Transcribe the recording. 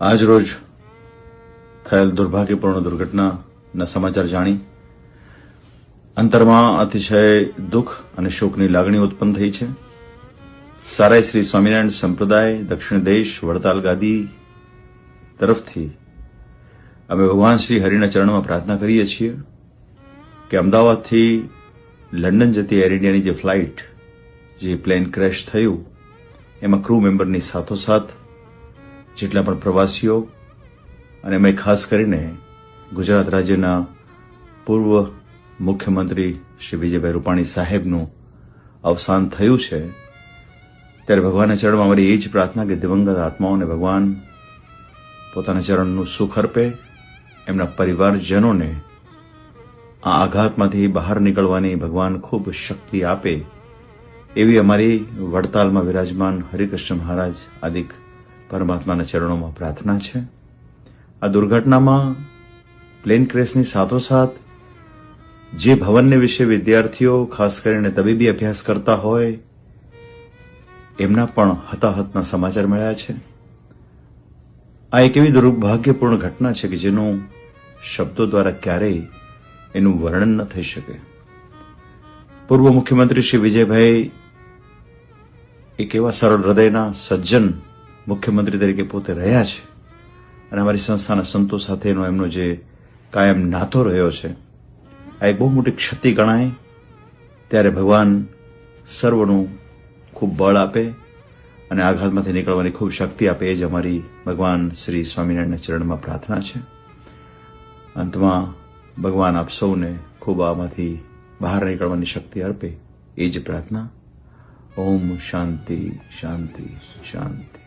આજ રોજ થયેલ દુર્ભાગ્યપૂર્ણ દુર્ઘટનાના સમાચાર જાણી અંતરમાં અતિશય દુઃખ અને શોકની લાગણી ઉત્પન્ન થઈ છે. સારાય શ્રી સ્વામિનારાયણ સંપ્રદાય દક્ષિણ દેશ વડતાલ ગાદી તરફથી અમે ભગવાન શ્રી હરિના ચરણમાં પ્રાર્થના કરીએ છીએ કે અમદાવાદથી લંડન જતી એર ઇન્ડિયાની જે ફ્લાઇટ જે પ્લેન ક્રેશ થયું એમાં ક્રૂ મેમ્બરની સાથોસાથ જેટલા પણ પ્રવાસીઓ અને મેં ખાસ કરીને ગુજરાત રાજ્યના પૂર્વ મુખ્યમંત્રી શ્રી વિજયભાઈ રૂપાણી સાહેબનું અવસાન થયું છે, ત્યારે ભગવાનના ચરણમાં અમારી એ જ પ્રાર્થના કે દિવંગત આત્માઓને ભગવાન પોતાના ચરણનું સુખ અર્પે, એમના પરિવારજનોને આ આઘાતમાંથી બહાર નીકળવાની ભગવાન ખૂબ શક્તિ આપે, એવી અમારી વડતાલમાં વિરાજમાન હરિકૃષ્ણ મહારાજ આદિક પરમાત્માના ચરણોમાં પ્રાર્થના છે. આ દુર્ઘટનામાં પ્લેન ક્રેશની સાથોસાથ જે ભવનને વિશે વિદ્યાર્થીઓ ખાસ કરીને તબીબી અભ્યાસ કરતા હોય એમના પણ હતાહતના સમાચાર મળ્યા છે. આ એક એવી દુર્ભાગ્યપૂર્ણ ઘટના છે કે જેનું શબ્દો દ્વારા ક્યારેય એનું વર્ણન ન થઈ શકે. પૂર્વ મુખ્યમંત્રી શ્રી વિજયભાઈ એક એવા સરળ હૃદયના સજ્જન મુખ્યમંત્રી તરીકે પોતે રહ્યા છે અને અમારી સંસ્થાના સંતો સાથેનો એમનો જે કાયમ નાતો રહ્યો છે, આ એક બહુ મોટી ક્ષતિ ગણાય. ત્યારે ભગવાન સર્વનું ખૂબ બળ આપે અને આઘાતમાંથી નીકળવાની ખૂબ શક્તિ આપે, એ જ અમારી ભગવાન શ્રી સ્વામિનારાયણના ચરણમાં પ્રાર્થના છે. અંતમાં ભગવાન આપ સૌને ખૂબ આમાંથી બહાર નીકળવાની શક્તિ અર્પે, એ જ પ્રાર્થના. ઓમ શાંતિ શાંતિ શાંતિ.